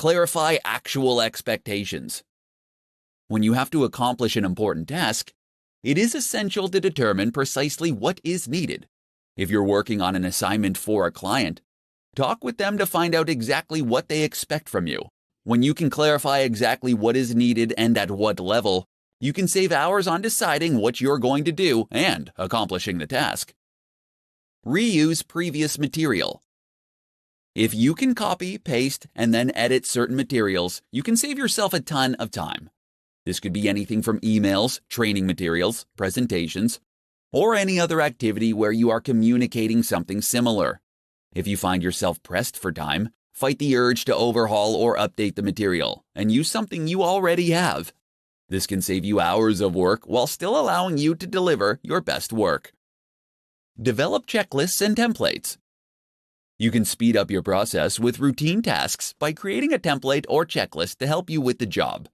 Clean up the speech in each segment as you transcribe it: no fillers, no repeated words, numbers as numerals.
Clarify actual expectations. When you have to accomplish an important task, it is essential to determine precisely what is needed. If you're working on an assignment for a client, talk with them to find out exactly what they expect from you. When you can clarify exactly what is needed and at what level, you can save hours on deciding what you're going to do and accomplishing the task. Reuse previous material. If you can copy, paste, and then edit certain materials, you can save yourself a ton of time. This could be anything from emails, training materials, presentations, or any other activity where you are communicating something similar. If you find yourself pressed for time, fight the urge to overhaul or update the material and use something you already have. This can save you hours of work while still allowing you to deliver your best work. Develop checklists and templates. You can speed up your process with routine tasks by creating a template or checklist to help you with the job.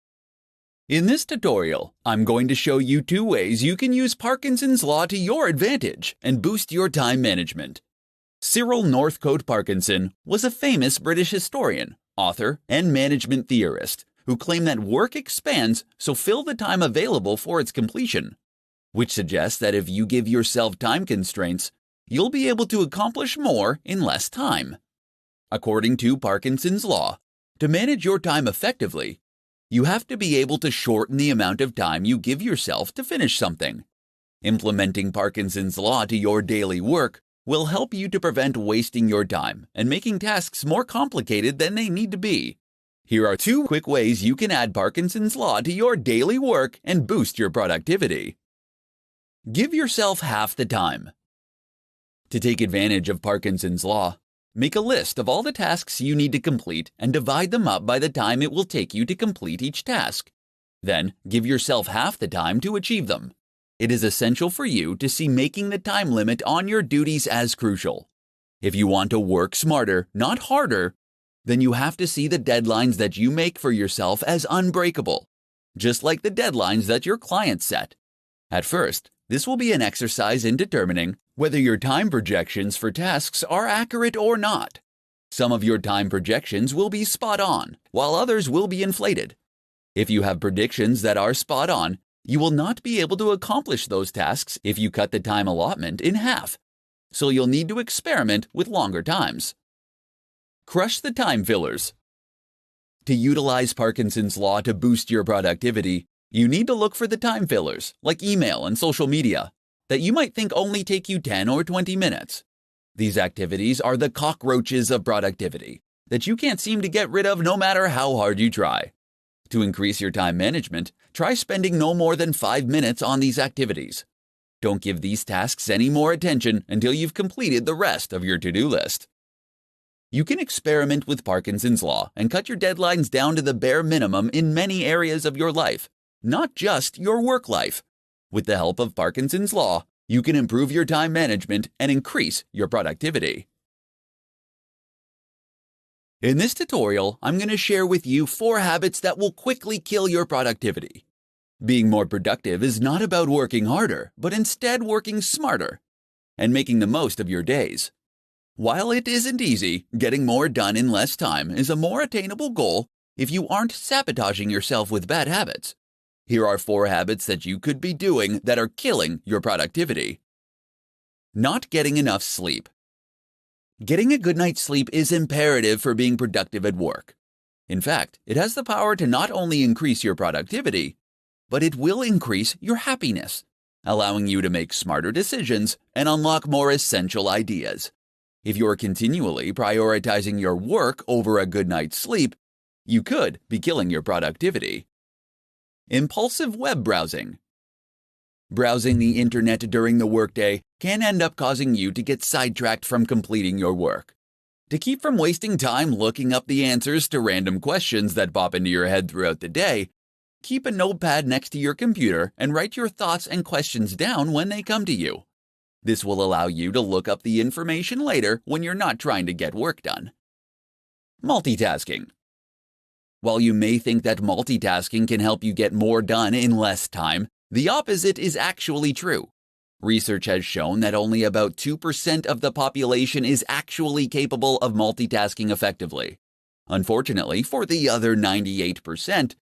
In this tutorial, I'm going to show you 2 ways you can use Parkinson's Law to your advantage and boost your time management. Cyril Northcote Parkinson was a famous British historian, author, and management theorist who claimed that work expands, so fill the time available for its completion, which suggests that if you give yourself time constraints, you'll be able to accomplish more in less time. According to Parkinson's Law, to manage your time effectively, you have to be able to shorten the amount of time you give yourself to finish something. Implementing Parkinson's Law to your daily work will help you to prevent wasting your time and making tasks more complicated than they need to be. Here are 2 quick ways you can add Parkinson's Law to your daily work and boost your productivity. Give yourself half the time. To take advantage of Parkinson's Law, make a list of all the tasks you need to complete and divide them up by the time it will take you to complete each task. Then, give yourself half the time to achieve them. It is essential for you to see making the time limit on your duties as crucial. If you want to work smarter, not harder, then you have to see the deadlines that you make for yourself as unbreakable, just like the deadlines that your clients set. At first, this will be an exercise in determining whether your time projections for tasks are accurate or not. Some of your time projections will be spot on, while others will be inflated. If you have predictions that are spot on, you will not be able to accomplish those tasks if you cut the time allotment in half, so you'll need to experiment with longer times. Crush the time fillers. To utilize Parkinson's Law to boost your productivity, you need to look for the time fillers, like email and social media, that you might think only take you 10 or 20 minutes. These activities are the cockroaches of productivity that you can't seem to get rid of no matter how hard you try. To increase your time management, try spending no more than 5 minutes on these activities. Don't give these tasks any more attention until you've completed the rest of your to-do list. You can experiment with Parkinson's Law and cut your deadlines down to the bare minimum in many areas of your life, not just your work life. With the help of Parkinson's Law, you can improve your time management and increase your productivity. In this tutorial, I'm going to share with you 4 habits that will quickly kill your productivity. Being more productive is not about working harder, but instead working smarter and making the most of your days. While it isn't easy, getting more done in less time is a more attainable goal if you aren't sabotaging yourself with bad habits. Here are 4 habits that you could be doing that are killing your productivity. Not getting enough sleep. Getting a good night's sleep is imperative for being productive at work. In fact, it has the power to not only increase your productivity, but it will increase your happiness, allowing you to make smarter decisions and unlock more essential ideas. If you're continually prioritizing your work over a good night's sleep, you could be killing your productivity. Impulsive web browsing. Browsing the internet during the workday can end up causing you to get sidetracked from completing your work. To keep from wasting time looking up the answers to random questions that pop into your head throughout the day, keep a notepad next to your computer and write your thoughts and questions down when they come to you. This will allow you to look up the information later when you're not trying to get work done. Multitasking. While you may think that multitasking can help you get more done in less time, the opposite is actually true. Research has shown that only about 2% of the population is actually capable of multitasking effectively. Unfortunately, for the other 98%,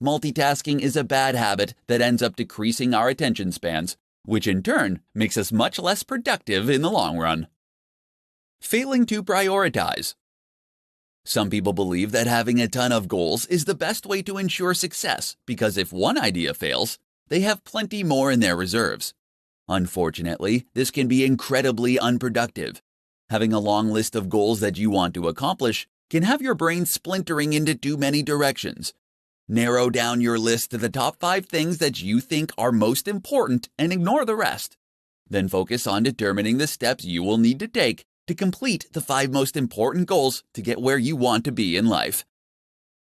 multitasking is a bad habit that ends up decreasing our attention spans, which in turn makes us much less productive in the long run. Failing to prioritize. Some people believe that having a ton of goals is the best way to ensure success because if one idea fails, they have plenty more in their reserves. Unfortunately, this can be incredibly unproductive. Having a long list of goals that you want to accomplish can have your brain splintering into too many directions. Narrow down your list to the top 5 things that you think are most important and ignore the rest. Then focus on determining the steps you will need to take to complete the 5 most important goals to get where you want to be in life.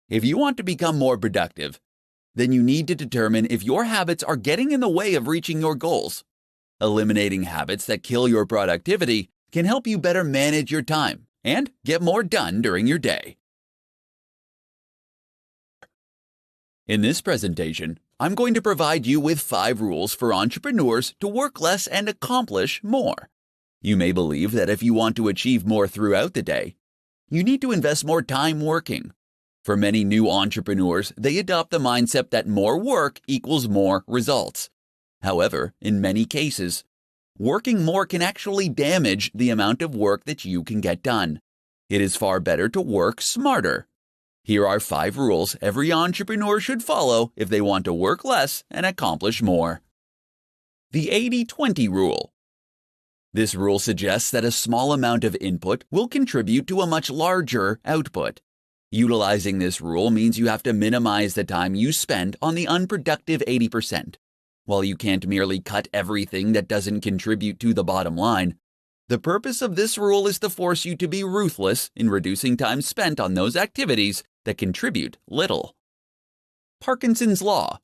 If you want to become more productive, then you need to determine if your habits are getting in the way of reaching your goals. Eliminating habits that kill your productivity can help you better manage your time and get more done during your day. In this presentation, I'm going to provide you with 5 rules for entrepreneurs to work less and accomplish more. You may believe that if you want to achieve more throughout the day, you need to invest more time working. For many new entrepreneurs, they adopt the mindset that more work equals more results. However, in many cases, working more can actually damage the amount of work that you can get done. It is far better to work smarter. Here are 5 rules every entrepreneur should follow if they want to work less and accomplish more. The 80-20 rule. This rule suggests that a small amount of input will contribute to a much larger output. Utilizing this rule means you have to minimize the time you spend on the unproductive 80%. While you can't merely cut everything that doesn't contribute to the bottom line, the purpose of this rule is to force you to be ruthless in reducing time spent on those activities that contribute little. Parkinson's Law.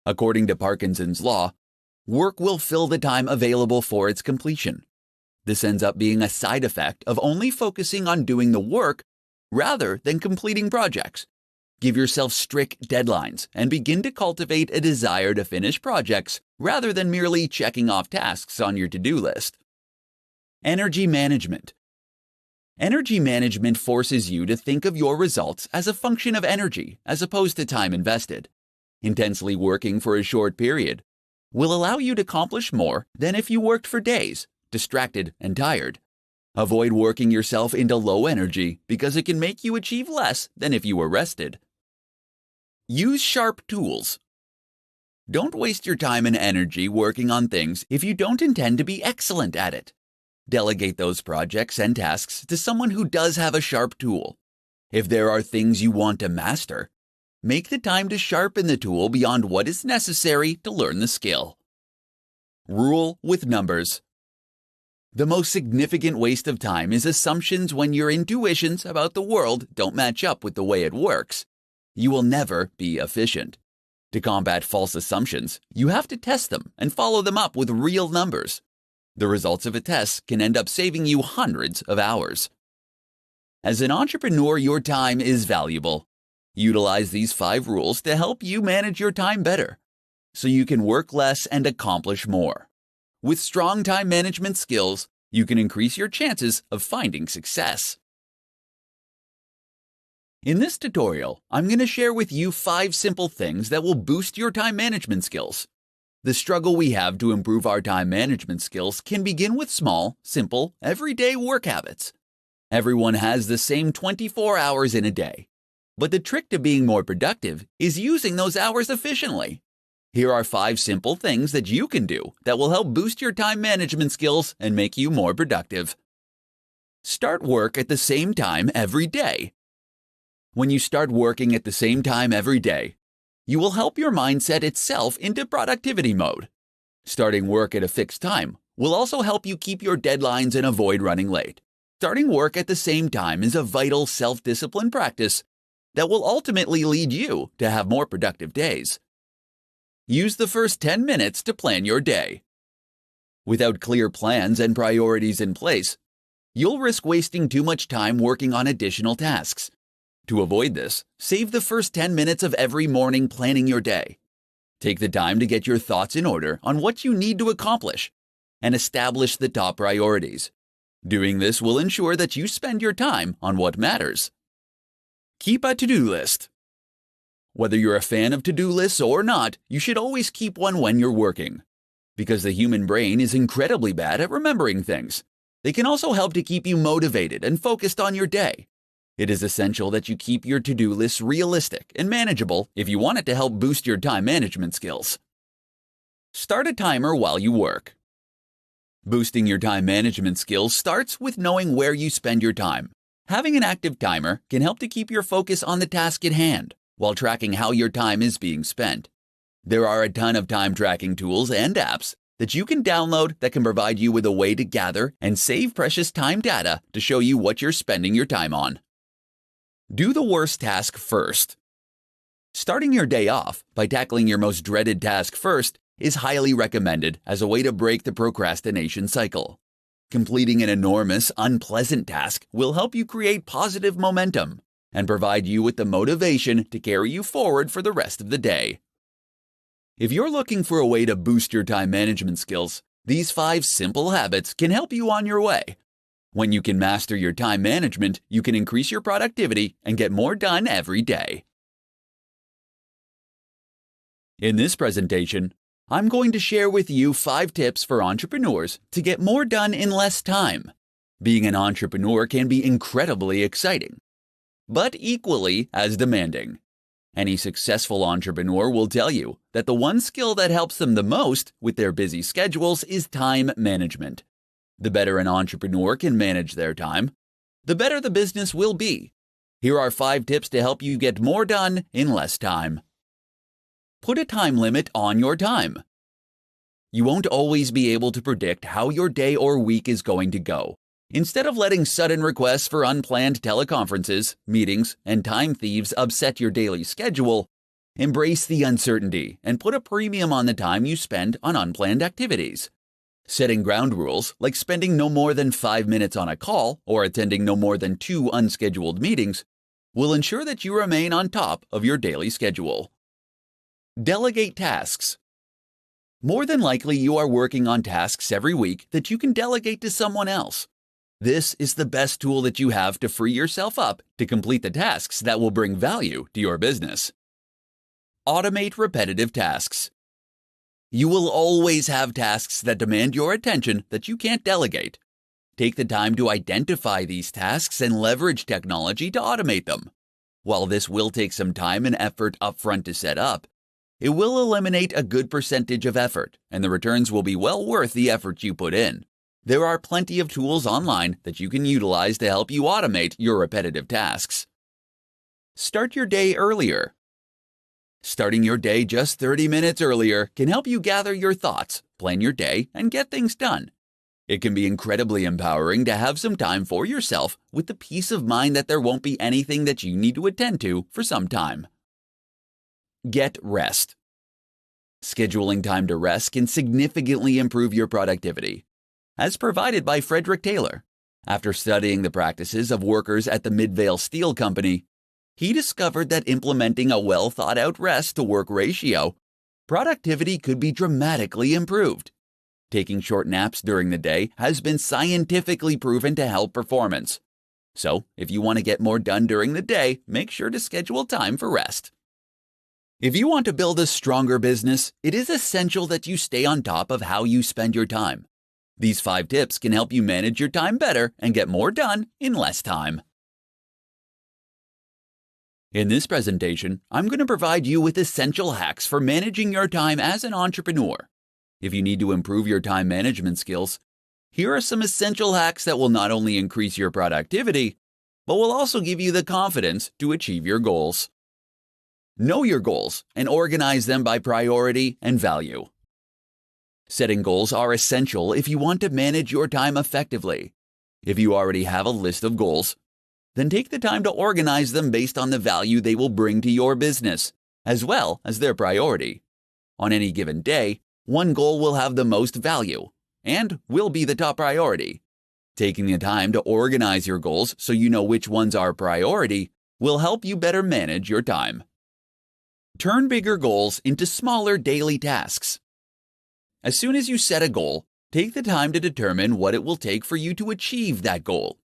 According to Parkinson's Law, work will fill the time available for its completion. This ends up being a side effect of only focusing on doing the work rather than completing projects. Give yourself strict deadlines and begin to cultivate a desire to finish projects rather than merely checking off tasks on your to-do list. Energy management. Energy management forces you to think of your results as a function of energy as opposed to time invested. Intensely working for a short period will allow you to accomplish more than if you worked for days, distracted and tired. Avoid working yourself into low energy because it can make you achieve less than if you were rested. Use sharp tools. Don't waste your time and energy working on things if you don't intend to be excellent at it. Delegate those projects and tasks to someone who does have a sharp tool. If there are things you want to master, make the time to sharpen the tool beyond what is necessary to learn the skill. Rule with numbers. The most significant waste of time is assumptions when your intuitions about the world don't match up with the way it works. You will never be efficient. To combat false assumptions, you have to test them and follow them up with real numbers. The results of a test can end up saving you hundreds of hours. As an entrepreneur, your time is valuable. Utilize these 5 rules to help you manage your time better, so you can work less and accomplish more. With strong time management skills, you can increase your chances of finding success. In this tutorial, I'm going to share with you 5 simple things that will boost your time management skills. The struggle we have to improve our time management skills can begin with small, simple, everyday work habits. Everyone has the same 24 hours in a day. But the trick to being more productive is using those hours efficiently. Here are 5 simple things that you can do that will help boost your time management skills and make you more productive. Start work at the same time every day. When you start working at the same time every day, you will help your mind set itself into productivity mode. Starting work at a fixed time will also help you keep your deadlines and avoid running late. Starting work at the same time is a vital self-discipline practice that will ultimately lead you to have more productive days. Use the first 10 minutes to plan your day. Without clear plans and priorities in place, you'll risk wasting too much time working on additional tasks. To avoid this, save the first 10 minutes of every morning planning your day. Take the time to get your thoughts in order on what you need to accomplish and establish the top priorities. Doing this will ensure that you spend your time on what matters. Keep a to-do list. Whether you're a fan of to-do lists or not, you should always keep one when you're working. Because the human brain is incredibly bad at remembering things, they can also help to keep you motivated and focused on your day. It is essential that you keep your to-do lists realistic and manageable if you want it to help boost your time management skills. Start a timer while you work. Boosting your time management skills starts with knowing where you spend your time. Having an active timer can help to keep your focus on the task at hand while tracking how your time is being spent. There are a ton of time tracking tools and apps that you can download that can provide you with a way to gather and save precious time data to show you what you're spending your time on. Do the worst task first. Starting your day off by tackling your most dreaded task first is highly recommended as a way to break the procrastination cycle. Completing an enormous, unpleasant task will help you create positive momentum and provide you with the motivation to carry you forward for the rest of the day. If you're looking for a way to boost your time management skills, these 5 simple habits can help you on your way. When you can master your time management, you can increase your productivity and get more done every day. In this presentation, I'm going to share with you 5 tips for entrepreneurs to get more done in less time. Being an entrepreneur can be incredibly exciting, but equally as demanding. Any successful entrepreneur will tell you that the one skill that helps them the most with their busy schedules is time management. The better an entrepreneur can manage their time, the better the business will be. Here are 5 tips to help you get more done in less time. Put a time limit on your time. You won't always be able to predict how your day or week is going to go. Instead of letting sudden requests for unplanned teleconferences, meetings, and time thieves upset your daily schedule, embrace the uncertainty and put a premium on the time you spend on unplanned activities. Setting ground rules, like spending no more than 5 minutes on a call or attending no more than 2 unscheduled meetings, will ensure that you remain on top of your daily schedule. Delegate tasks. More than likely, you are working on tasks every week that you can delegate to someone else. This is the best tool that you have to free yourself up to complete the tasks that will bring value to your business. Automate repetitive tasks. You will always have tasks that demand your attention that you can't delegate. Take the time to identify these tasks and leverage technology to automate them. While this will take some time and effort upfront to set up, it will eliminate a good percentage of effort, and the returns will be well worth the effort you put in. There are plenty of tools online that you can utilize to help you automate your repetitive tasks. Start your day earlier. Starting your day just 30 minutes earlier can help you gather your thoughts, plan your day, and get things done. It can be incredibly empowering to have some time for yourself with the peace of mind that there won't be anything that you need to attend to for some time. Get rest. Scheduling time to rest can significantly improve your productivity. As provided by Frederick Taylor, after studying the practices of workers at the Midvale Steel Company, he discovered that implementing a well-thought-out rest-to-work ratio, productivity could be dramatically improved. Taking short naps during the day has been scientifically proven to help performance. So, if you want to get more done during the day, make sure to schedule time for rest. If you want to build a stronger business, it is essential that you stay on top of how you spend your time. These 5 tips can help you manage your time better and get more done in less time. In this presentation, I'm going to provide you with essential hacks for managing your time as an entrepreneur. If you need to improve your time management skills, here are some essential hacks that will not only increase your productivity, but will also give you the confidence to achieve your goals. Know your goals and organize them by priority and value. Setting goals are essential if you want to manage your time effectively. If you already have a list of goals, then take the time to organize them based on the value they will bring to your business, as well as their priority. On any given day, one goal will have the most value and will be the top priority. Taking the time to organize your goals so you know which ones are priority will help you better manage your time. Turn bigger goals into smaller daily tasks. As soon as you set a goal, take the time to determine what it will take for you to achieve that goal.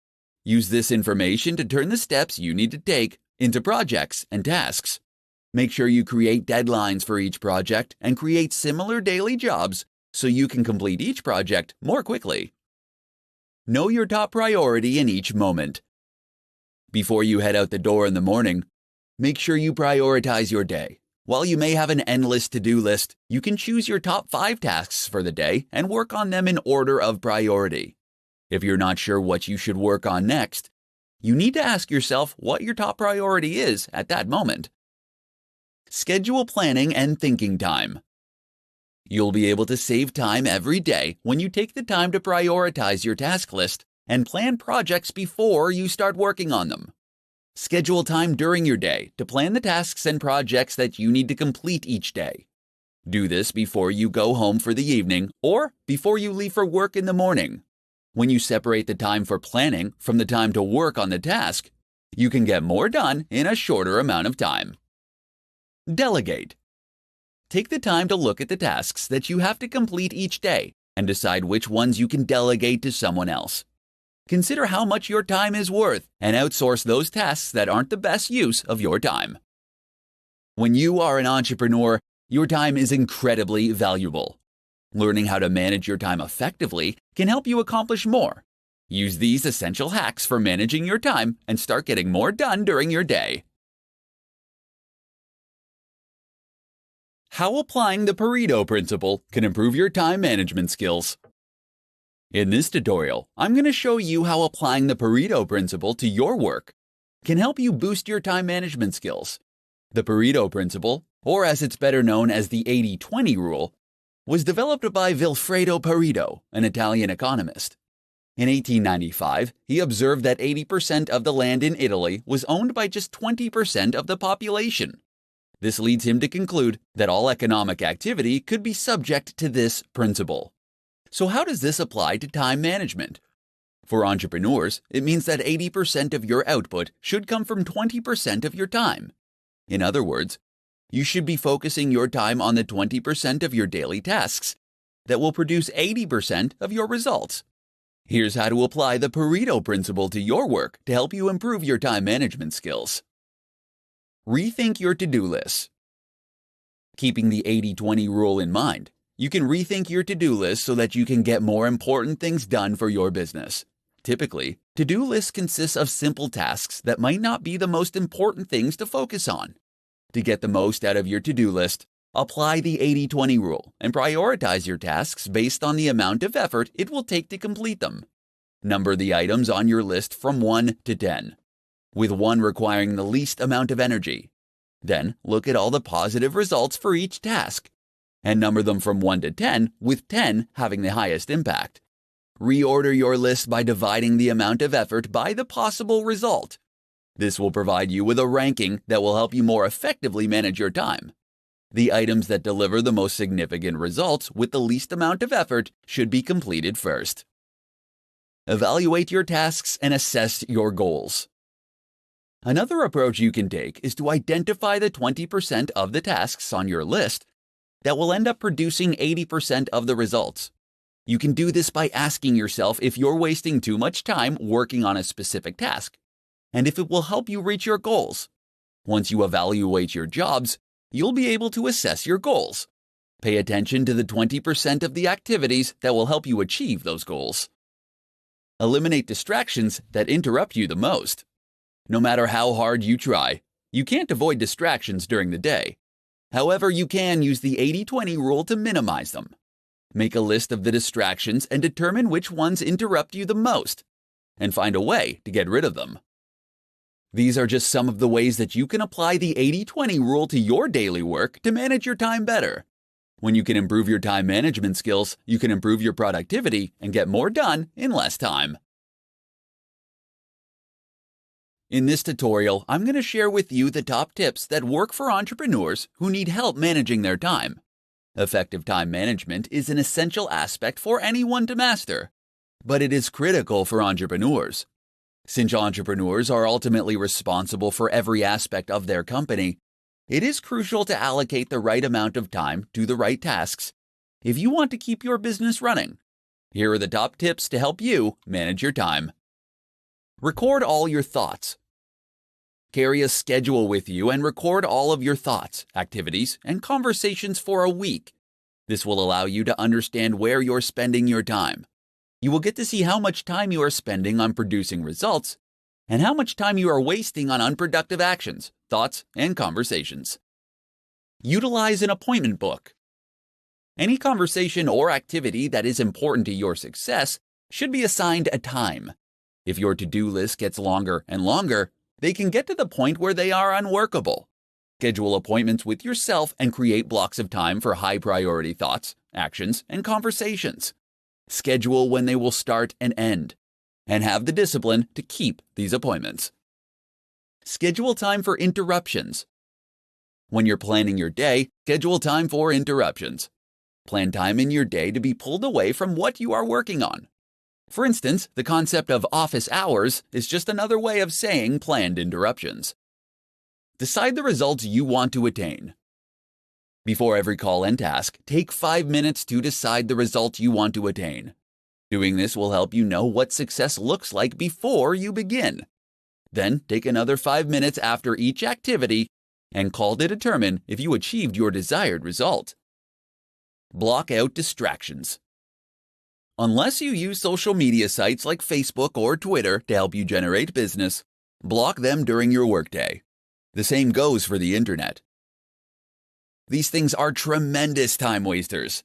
Use this information to turn the steps you need to take into projects and tasks. Make sure you create deadlines for each project and create similar daily jobs so you can complete each project more quickly. Know your top priority in each moment. Before you head out the door in the morning, make sure you prioritize your day. While you may have an endless to-do list, you can choose your top 5 tasks for the day and work on them in order of priority. If you're not sure what you should work on next, you need to ask yourself what your top priority is at that moment. Schedule planning and thinking time. You'll be able to save time every day when you take the time to prioritize your task list and plan projects before you start working on them. Schedule time during your day to plan the tasks and projects that you need to complete each day. Do this before you go home for the evening or before you leave for work in the morning. When you separate the time for planning from the time to work on the task, you can get more done in a shorter amount of time. Delegate. Take the time to look at the tasks that you have to complete each day and decide which ones you can delegate to someone else. Consider how much your time is worth and outsource those tasks that aren't the best use of your time. When you are an entrepreneur, your time is incredibly valuable. Learning how to manage your time effectively can help you accomplish more. Use these essential hacks for managing your time and start getting more done during your day. How applying the Pareto principle can improve your time management skills. In this tutorial, I'm going to show you how applying the Pareto principle to your work can help you boost your time management skills. The Pareto principle, or as it's better known as the 80-20 rule, was developed by Vilfredo Pareto, an Italian economist. In 1895, he observed that 80% of the land in Italy was owned by just 20% of the population. This leads him to conclude that all economic activity could be subject to this principle. So how does this apply to time management? For entrepreneurs, it means that 80% of your output should come from 20% of your time. In other words, you should be focusing your time on the 20% of your daily tasks that will produce 80% of your results. Here's how to apply the Pareto principle to your work to help you improve your time management skills. Rethink your to-do list. Keeping the 80-20 rule in mind, you can rethink your to-do list so that you can get more important things done for your business. Typically, to-do lists consist of simple tasks that might not be the most important things to focus on. To get the most out of your to-do list, apply the 80-20 rule and prioritize your tasks based on the amount of effort it will take to complete them. Number the items on your list from 1 to 10, with 1 requiring the least amount of energy. Then look at all the positive results for each task, and number them from 1 to 10, with 10 having the highest impact. Reorder your list by dividing the amount of effort by the possible result. This will provide you with a ranking that will help you more effectively manage your time. The items that deliver the most significant results with the least amount of effort should be completed first. Evaluate your tasks and assess your goals. Another approach you can take is to identify the 20% of the tasks on your list that will end up producing 80% of the results. You can do this by asking yourself if you're wasting too much time working on a specific task, and if it will help you reach your goals. Once you evaluate your jobs, you'll be able to assess your goals. Pay attention to the 20% of the activities that will help you achieve those goals. Eliminate distractions that interrupt you the most. No matter how hard you try, you can't avoid distractions during the day. However, you can use the 80-20 rule to minimize them. Make a list of the distractions and determine which ones interrupt you the most, and find a way to get rid of them. These are just some of the ways that you can apply the 80-20 rule to your daily work to manage your time better. When you can improve your time management skills, you can improve your productivity and get more done in less time. In this tutorial, I'm going to share with you the top tips that work for entrepreneurs who need help managing their time. Effective time management is an essential aspect for anyone to master, but it is critical for entrepreneurs. Since entrepreneurs are ultimately responsible for every aspect of their company, it is crucial to allocate the right amount of time to the right tasks if you want to keep your business running. Here are the top tips to help you manage your time. Record all your thoughts. Carry a schedule with you and record all of your thoughts, activities, and conversations for a week. This will allow you to understand where you're spending your time. You will get to see how much time you are spending on producing results and how much time you are wasting on unproductive actions, thoughts, and conversations. Utilize an appointment book. Any conversation or activity that is important to your success should be assigned a time. If your to-do list gets longer and longer, they can get to the point where they are unworkable. Schedule appointments with yourself and create blocks of time for high-priority thoughts, actions, and conversations. Schedule when they will start and end, and have the discipline to keep these appointments. Schedule time for interruptions. When you're planning your day, schedule time for interruptions. Plan time in your day to be pulled away from what you are working on. For instance, the concept of office hours is just another way of saying planned interruptions. Decide the results you want to attain. Before every call and task, take 5 minutes to decide the results you want to attain. Doing this will help you know what success looks like before you begin. Then take another 5 minutes after each activity and call to determine if you achieved your desired result. Block out distractions. Unless you use social media sites like Facebook or Twitter to help you generate business, block them during your workday. The same goes for the internet. These things are tremendous time wasters,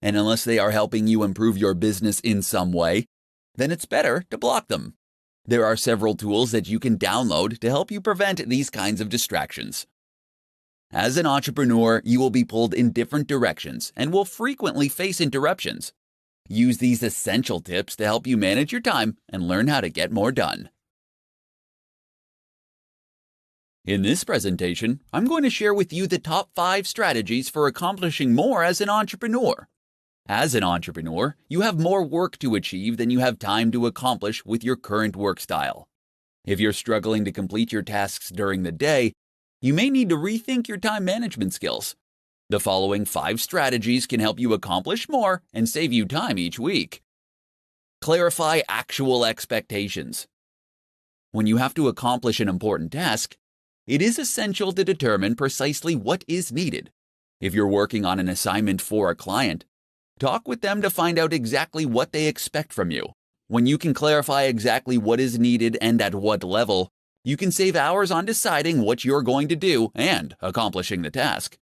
and unless they are helping you improve your business in some way, then it's better to block them. There are several tools that you can download to help you prevent these kinds of distractions. As an entrepreneur, you will be pulled in different directions and will frequently face interruptions. Use these essential tips to help you manage your time and learn how to get more done. In this presentation, I'm going to share with you the top 5 strategies for accomplishing more as an entrepreneur. As an entrepreneur, you have more work to achieve than you have time to accomplish with your current work style. If you're struggling to complete your tasks during the day, you may need to rethink your time management skills. The following 5 strategies can help you accomplish more and save you time each week. Clarify actual expectations. When you have to accomplish an important task, it is essential to determine precisely what is needed. If you're working on an assignment for a client, talk with them to find out exactly what they expect from you. When you can clarify exactly what is needed and at what level, you can save hours on deciding what you're going to do and accomplishing the task.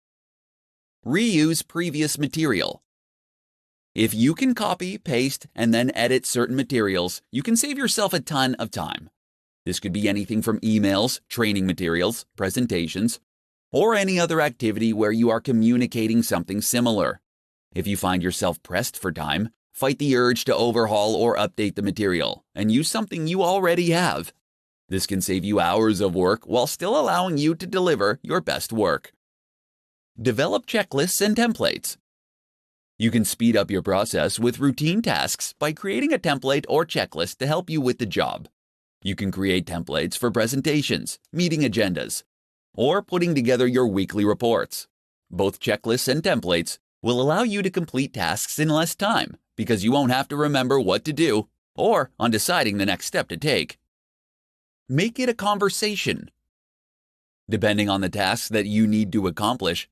Reuse previous material. If you can copy, paste, and then edit certain materials, you can save yourself a ton of time. This could be anything from emails, training materials, presentations, or any other activity where you are communicating something similar. If you find yourself pressed for time, fight the urge to overhaul or update the material and use something you already have. This can save you hours of work while still allowing you to deliver your best work. Develop checklists and templates. You can speed up your process with routine tasks by creating a template or checklist to help you with the job. You can create templates for presentations, meeting agendas, or putting together your weekly reports. Both checklists and templates will allow you to complete tasks in less time because you won't have to remember what to do or on deciding the next step to take. Make it a conversation. Depending on the tasks that you need to accomplish,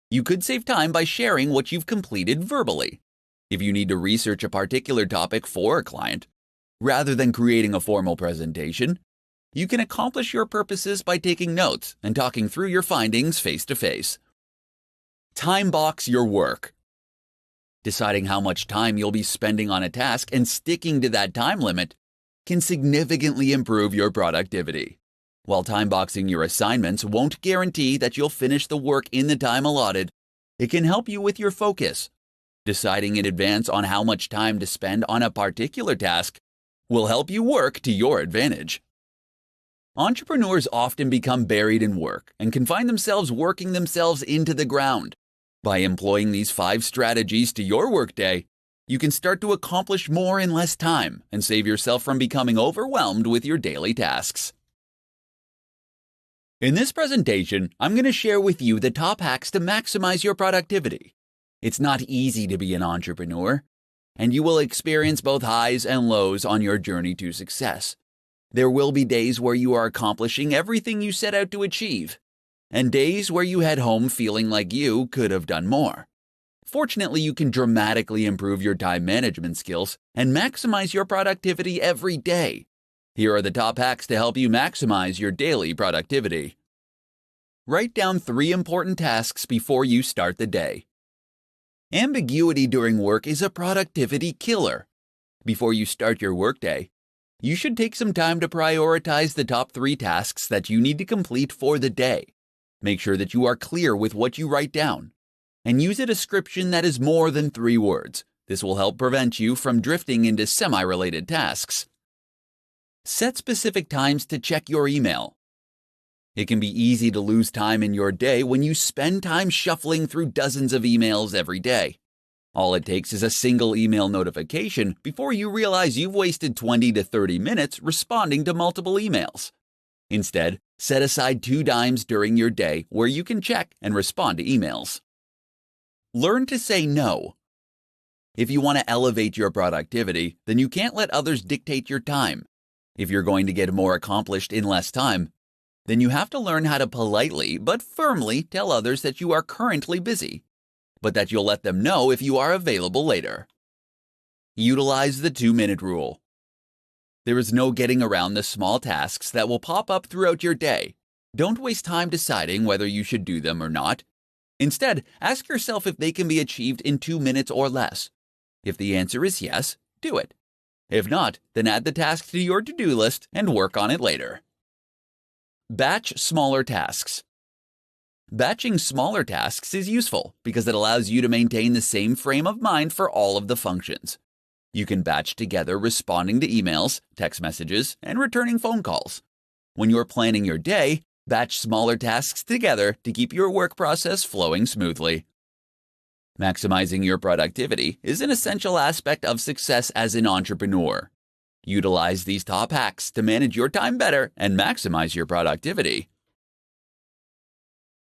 you could save time by sharing what you've completed verbally. If you need to research a particular topic for a client, rather than creating a formal presentation, you can accomplish your purposes by taking notes and talking through your findings face to face. Time box your work. Deciding how much time you'll be spending on a task and sticking to that time limit can significantly improve your productivity. While time boxing your assignments won't guarantee that you'll finish the work in the time allotted, it can help you with your focus. Deciding in advance on how much time to spend on a particular task will help you work to your advantage. Entrepreneurs often become buried in work and can find themselves working themselves into the ground. By employing these 5 strategies to your workday, you can start to accomplish more in less time and save yourself from becoming overwhelmed with your daily tasks. In this presentation, I'm going to share with you the top hacks to maximize your productivity. It's not easy to be an entrepreneur, and you will experience both highs and lows on your journey to success. There will be days where you are accomplishing everything you set out to achieve, and days where you head home feeling like you could have done more. Fortunately, you can dramatically improve your time management skills and maximize your productivity every day. Here are the top hacks to help you maximize your daily productivity. Write down 3 important tasks before you start the day. Ambiguity during work is a productivity killer. Before you start your workday, you should take some time to prioritize the top 3 tasks that you need to complete for the day. Make sure that you are clear with what you write down, and use a description that is more than 3 words. This will help prevent you from drifting into semi-related tasks. Set specific times to check your email. It can be easy to lose time in your day when you spend time shuffling through dozens of emails every day. All it takes is a single email notification before you realize you've wasted 20 to 30 minutes responding to multiple emails. Instead, set aside 2 times during your day where you can check and respond to emails. Learn to say no. If you want to elevate your productivity, then you can't let others dictate your time. If you're going to get more accomplished in less time, then you have to learn how to politely but firmly tell others that you are currently busy, but that you'll let them know if you are available later. Utilize the 2-minute rule. There is no getting around the small tasks that will pop up throughout your day. Don't waste time deciding whether you should do them or not. Instead, ask yourself if they can be achieved in 2 minutes or less. If the answer is yes, do it. If not, then add the task to your to-do list and work on it later. Batch smaller tasks. Batching smaller tasks is useful because it allows you to maintain the same frame of mind for all of the functions. You can batch together responding to emails, text messages, and returning phone calls. When you're planning your day, batch smaller tasks together to keep your work process flowing smoothly. Maximizing your productivity is an essential aspect of success as an entrepreneur. Utilize these top hacks to manage your time better and maximize your productivity.